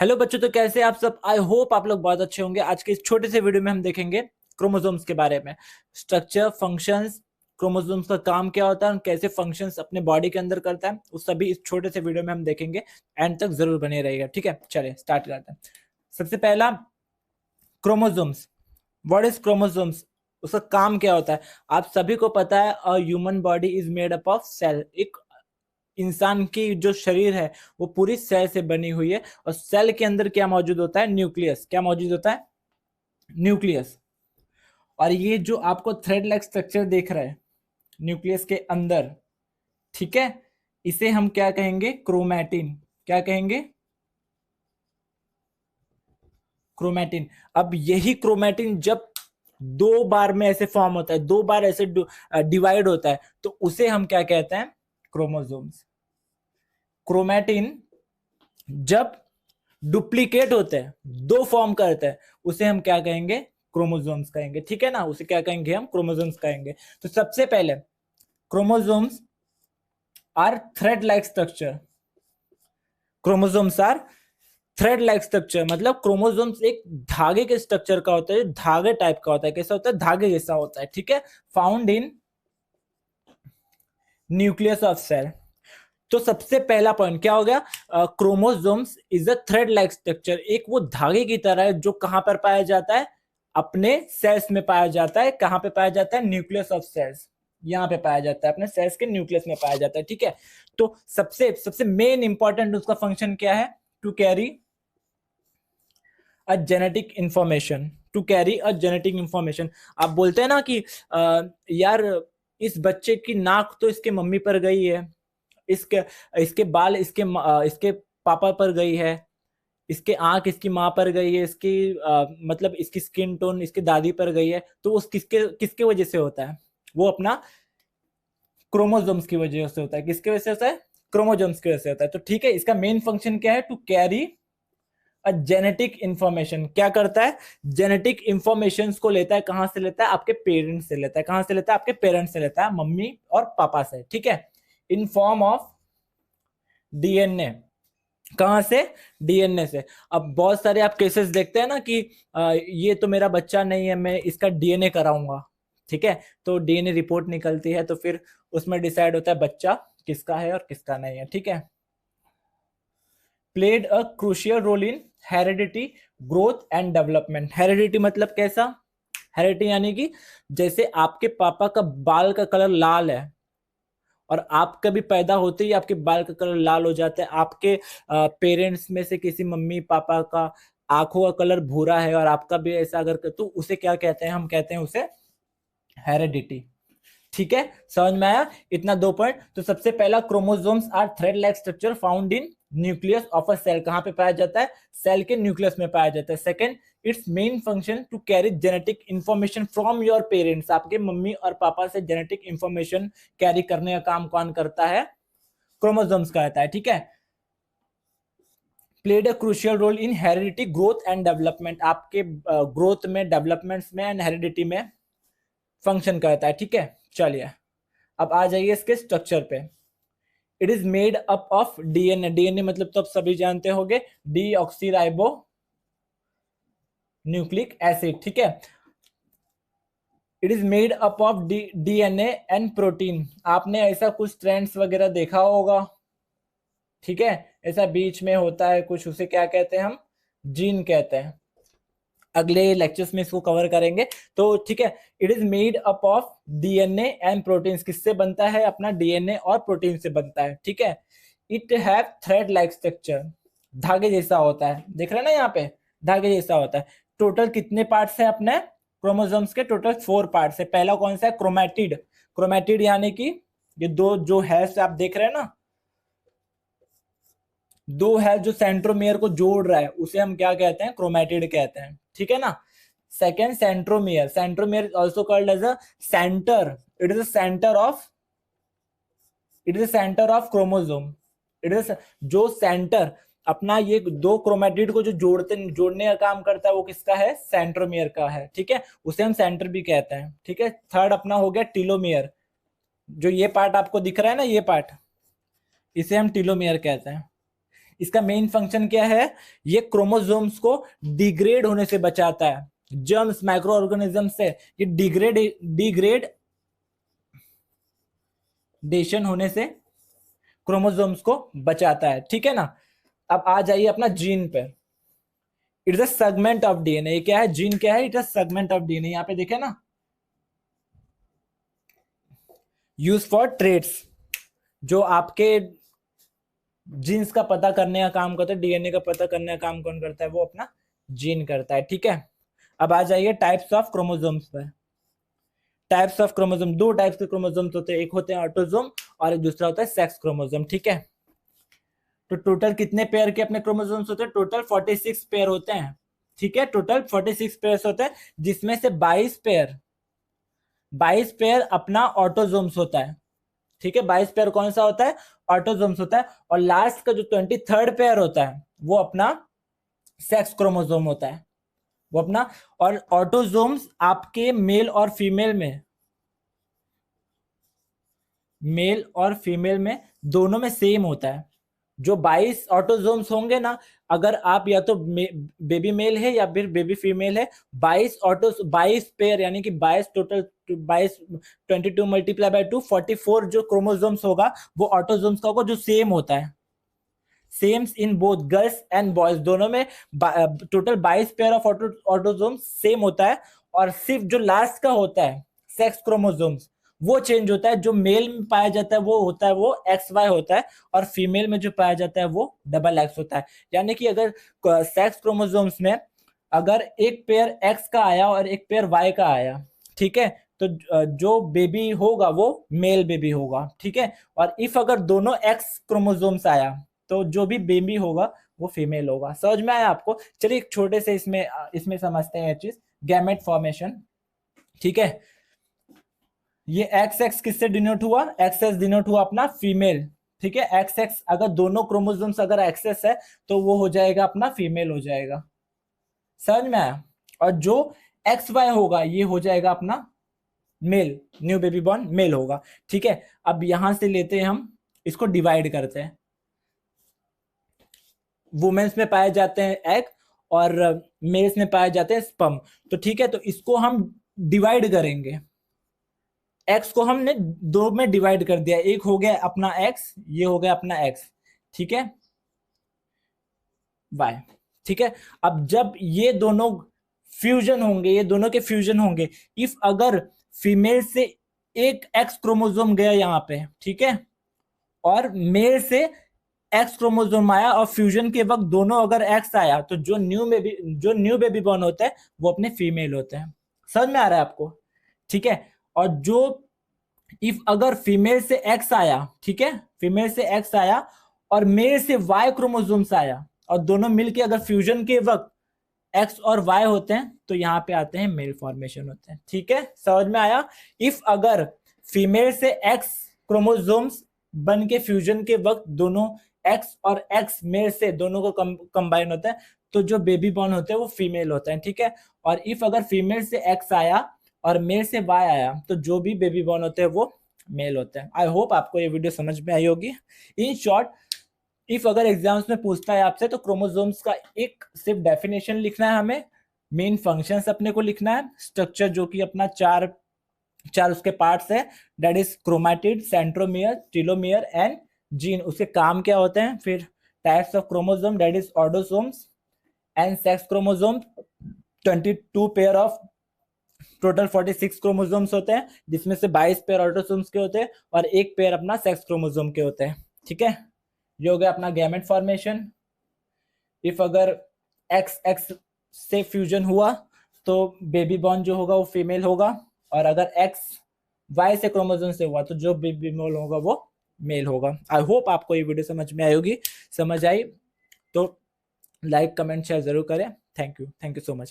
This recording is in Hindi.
हेलो बच्चों, तो कैसे आप सब। आई होप आप लोग बहुत अच्छे होंगे। आज के इस छोटे से वीडियो में हम देखेंगे क्रोमोसोम्स के बारे में, स्ट्रक्चर, फंक्शंस, क्रोमोसोम्स का काम क्या होता है और कैसे फंक्शंस अपने बॉडी के अंदर करता है, उस सभी इस छोटे से वीडियो में हम देखेंगे। एंड तक जरूर बने रहिएगा, ठीक है। चलिए स्टार्ट करते हैं। सबसे पहला, क्रोमोसोम्स। What is chromosomes? उसका काम क्या होता है? आप सभी को पता है, a human body is made up of cell. एक इंसान की जो शरीर है वो पूरी सेल से बनी हुई है। और सेल के अंदर क्या मौजूद होता है? न्यूक्लियस। क्या मौजूद होता है? न्यूक्लियस। और ये जो आपको थ्रेड लाइक स्ट्रक्चर देख रहा है न्यूक्लियस के अंदर, ठीक है, इसे हम क्या कहेंगे? क्रोमैटिन। क्या कहेंगे? क्रोमैटिन। अब यही क्रोमैटिन जब दो बार में ऐसे फॉर्म होता है, दो बार ऐसे डिवाइड होता है, तो उसे हम क्या कहते हैं? क्रोमोसोम्स। क्रोमैटिन जब डुप्लीकेट होते हैं, दो फॉर्म करते हैं, उसे हम क्या कहेंगे? क्रोमोसोम्स कहेंगे, ठीक है ना। उसे क्या कहेंगे? हम क्रोमोसोम्स कहेंगे। तो सबसे पहले, chromosomes are thread like structure. Chromosomes are thread like structure, मतलब क्रोमोसोम्स एक धागे के स्ट्रक्चर का होता है, धागे टाइप का होता है। कैसा होता है? धागे जैसा होता है, ठीक है। Found in nucleus of cell. तो सबसे पहला पॉइंट क्या हो गया? Chromosomes is a thread like structure. एक वो धागे की तरह है जो कहां पर पाया जाता है? अपने सेल्स में पाया जाता है। कहां पे पाया जाता है? Nucleus of cells. यहां पे पाया जाता है, अपने सेल्स के न्यूक्लियस में पाया जाता है, ठीक है। तो सबसे सबसे मेन इंपॉर्टेंट उसका फंक्शन क्या है? To carry a genetic information. To carry a genetic information. आप बोलते हैं ना कि यार, इस बच्चे की नाक तो इसके मम्मी पर गई है, इसके इसके बाल इसके पापा पर गई है, इसके आंख इसकी माँ पर गई है, इसकी मतलब इसकी स्किन टोन इसकी दादी पर गई है। तो उस किसके किसके वजह से होता है? वो अपना क्रोमोसोम्स की वजह से होता है। किसके वजह से होता है? क्रोमोसोम्स की वजह से होता है। तो ठीक है, इसका मेन फंक्शन क्या है? To carry a genetic information. क्या करता है? जेनेटिक इंफॉर्मेशन को लेता है। कहां से लेता है? आपके पेरेंट्स से लेता है। कहां से लेता है? आपके पेरेंट्स से लेता है, मम्मी और पापा से, ठीक है। In form of DNA. कहां से? डीएनए से। अब बहुत सारे आप केसेस देखते हैं ना कि ये तो मेरा बच्चा नहीं है, मैं इसका डीएनए कराऊंगा, ठीक है। तो डीएनए रिपोर्ट निकलती है, तो फिर उसमें डिसाइड होता है बच्चा किसका है और किसका नहीं है, ठीक है। Played a crucial role in heredity, growth and development. Heredity मतलब कैसा? हेरिडिटी यानी कि जैसे आपके पापा का बाल का कलर लाल है और आपका भी पैदा होते ही आपके बाल का कलर लाल हो जाता है। आपके पेरेंट्स में से किसी मम्मी पापा का आंखों का कलर भूरा है और आपका भी ऐसा अगर, तो उसे क्या कहते हैं? हम कहते हैं उसे हेरिडिटी, ठीक है। समझ में आया? इतना दो पॉइंट। तो सबसे पहला, chromosomes are thread like structure found in nucleus of a cell. कहां पे पाया जाता है? सेल के न्यूक्लियस में पाया जाता है। Second, it's main function to carry genetic information from your parents. आपके मम्मी और पापा से जेनेटिक इंफॉर्मेशन कैरी करने का काम कौन करता है? क्रोमोसोम्स कहता है, ठीक है। Played a crucial role in heredity, growth and development. आपके ग्रोथ में, डेवलपमेंट्स में एंड हेरिडिटी में फंक्शन करता है, ठीक है। चलिए अब आ जाइए इसके स्ट्रक्चर पे। It is made up of DNA. DNA मतलब तो आप सभी जानते होंगे, D oxy ribo nucleic acid, ठीक है। It is made up of DNA and protein. आपने ऐसा कुछ ट्रेंड्स वगैरह देखा होगा, ठीक है। ऐसा बीच में होता है कुछ, उसे क्या कहते हैं? हम जीन कहते हैं। अगले लेक्चर्स में इसको कवर करेंगे, तो ठीक है। It is made up of DNA and proteins. किससे बनता है? अपना डीएनए और प्रोटीन से बनता है, ठीक है। It have thread like structure. धागे जैसा होता है, देख रहे हैं ना यहाँ पे, धागे जैसा होता है। टोटल कितने पार्ट्स हैं अपने क्रोमोसोम्स के? टोटल 4 पार्ट्स है। पहला कौन सा है? क्रोमैटिड। क्रोमैटिड यानी कि ये दो जो है आप देख रहे हैं ना, दो है जो सेंट्रोमियर को जोड़ रहा है, उसे हम क्या कहते हैं? क्रोमैटिड कहते हैं, ठीक है ना। Second, centromere. Centromere also called as a centre. It is a centre of, it is a centre of chromosome. It is जो सेंटर अपना ये दो क्रोमैटिड को जो जोड़ने का काम करता है, वो किसका है? सेंट्रोमियर का है, ठीक है। उसे हम सेंटर भी कहते हैं, ठीक है। थर्ड अपना हो गया टीलोमियर। जो ये पार्ट आपको दिख रहा है ना, ये पार्ट, इसे हम टीलोमियर कहते हैं। इसका मेन फंक्शन क्या है? ये क्रोमोसोम्स को डिग्रेड होने से बचाता है, जर्म्स माइक्रो ऑर्गेनिज्म से ये डिग्रेडेशन होने से क्रोमोसोम्स को बचाता है, ठीक है ना। अब आ जाइए अपना जीन पे। It is a segment of DNA. क्या है जीन? क्या है? It is segment of DNA. यहाँ पे देखे ना, यूज फॉर ट्रेड्स, जो आपके जीन्स का पता करने का काम करता है, डीएनए का पता करने का काम कौन करता है? वो अपना जीन करता है, ठीक है। अब आ जाइए टाइप्स ऑफ क्रोमोसोम्स पर। टाइप्स ऑफ क्रोमोसोम, दो टाइप्स के क्रोमोसोम्स होते हैं, एक होते हैं ऑटोसोम और एक दूसरा होता है सेक्स क्रोमोसोम, ठीक है। तो टोटल कितने पेयर के अपने क्रोमोसोम्स होते हैं? टोटल 46 पेयर होते हैं, ठीक है। टोटल 46 पेयर होते हैं, जिसमें से 22 पेयर अपना ऑटोसोम्स होता है, ठीक है। 22 पेयर कौन सा होता है? ऑटोसोम्स होता है। और लास्ट का जो 23rd पेयर होता है वो अपना सेक्स क्रोमोसोम होता है, वो अपना। और ऑटोसोम्स आपके मेल और फीमेल में दोनों में सेम होता है। जो 22 ऑटोसोम्स होंगे ना, अगर आप या तो बेबी मेल है या फिर बेबी फीमेल है, 22 पेयर यानी कि 22 टोटल, 22 22 मल्टीप्लाई बाय 2 44 जो क्रोमोसोम्स होगा वो ऑटोसोम्स का होगा, जो सेम होता है, same in both girls and boys, दोनों में total 22 pair of autosomes same होता है। और सिर्फ जो लास्ट का होता है सेक्स क्रोमोसोम्स, वो चेंज होता है। जो मेल में पाया जाता है वो होता है वो XY होता है, और फीमेल में जो पाया जाता है वो XX होता है। यानी कि अगर सेक्स क्रोमोसोम्स में अगर एक पेयर X का आया और एक पेयर Y का आया, ठीक है, तो जो बेबी होगा वो मेल बेबी होगा, ठीक है। और इफ अगर दोनों X क्रोमोसोम्स आया तो जो भी बेबी होगा वो फीमेल होगा। समझ में आया आपको? चलिए एक छोटे से इसमें समझते हैं चीज, गैमेट फॉर्मेशन, ठीक है। ये XX किससे डिनोट हुआ? XX डिनोट हुआ अपना फीमेल, ठीक है। XX अगर दोनों क्रोमोसोम्स अगर एक्सेस है तो वो हो जाएगा अपना फीमेल हो जाएगा, समझ में आया। और जो XY होगा ये हो जाएगा अपना male, new baby born male होगा, ठीक है। अब यहां से लेते हैं हम, इसको डिवाइड करते हैं। वुमेन्स में पाए जाते हैं एग और मेल्स में पाए जाते हैं स्पर्म, तो ठीक है। तो इसको हम डिवाइड करेंगे, एक्स को हमने दो में डिवाइड कर दिया, एक हो गया अपना एक्स, ये हो गया अपना एक्स, ठीक है, वाई, ठीक है। अब जब ये दोनों फ्यूजन होंगे, ये दोनों के फ्यूजन होंगे, इफ अगर फीमेल से एक एक्स क्रोमोसोम गया यहाँ पे, ठीक है, और मेल से एक्स क्रोमोसोम आया और फ्यूजन के वक्त दोनों अगर एक्स आया, तो जो न्यू बेबी बॉर्न होते हैं वो अपने फीमेल होते हैं। समझ में आ रहा है आपको? ठीक है। और जो इफ अगर फीमेल से एक्स आया, ठीक है, फीमेल से एक्स आया और मेल से वाई क्रोमोसोम्स आया, और दोनों मिलके अगर फ्यूजन के वक्त एक्स और वाई होते हैं, तो यहाँ पे आते हैं मेल फॉर्मेशन होते हैं, ठीक है। समझ में आया? इफ अगर फीमेल से एक्स क्रोमोसोम्स बन के फ्यूजन के वक्त दोनों एक्स और एक्स मेल से दोनों को कंबाइन होता है, तो जो बेबी बॉर्न होते हैं वो फीमेल होते हैं, ठीक है। और इफ अगर फीमेल से एक्स आया और मेल से वाई आया, तो जो भी बेबी बॉर्न होते हैं वो मेल होते हैं। आई होप आपको ये वीडियो समझ में आई होगी। इन शॉर्ट, इफ अगर एग्जाम्स में पूछता है आपसे, तो क्रोमोसोम्स का एक सिर्फ डेफिनेशन लिखना है हमें, मेन फंक्शंस अपने को लिखना है, स्ट्रक्चर जो कि अपना चार उसके पार्ट्स है, that is chromatid, centromere, telomere and gene, उसके काम क्या होते हैं। फिर types of chromosome, that is autosomes and sex chromosome, 22 pair of total 46 chromosomes होते हैं, जिसमें से 22 पेयर ऑटोसोम्स के होते हैं और एक पेयर अपना सेक्स क्रोमोसोम के होते हैं, ठीक है। ये हो गया अपना गैमेट फॉर्मेशन। इफ अगर एक्स एक्स से फ्यूजन हुआ तो बेबी बॉर्न जो होगा वो फीमेल होगा, और अगर एक्स वाई से क्रोमोसोम से हुआ तो जो बेबी बॉर्न होगा वो मेल होगा। आई होप आपको ये वीडियो समझ में आई होगी। समझ आई तो लाइक कमेंट शेयर जरूर करें। Thank you so much.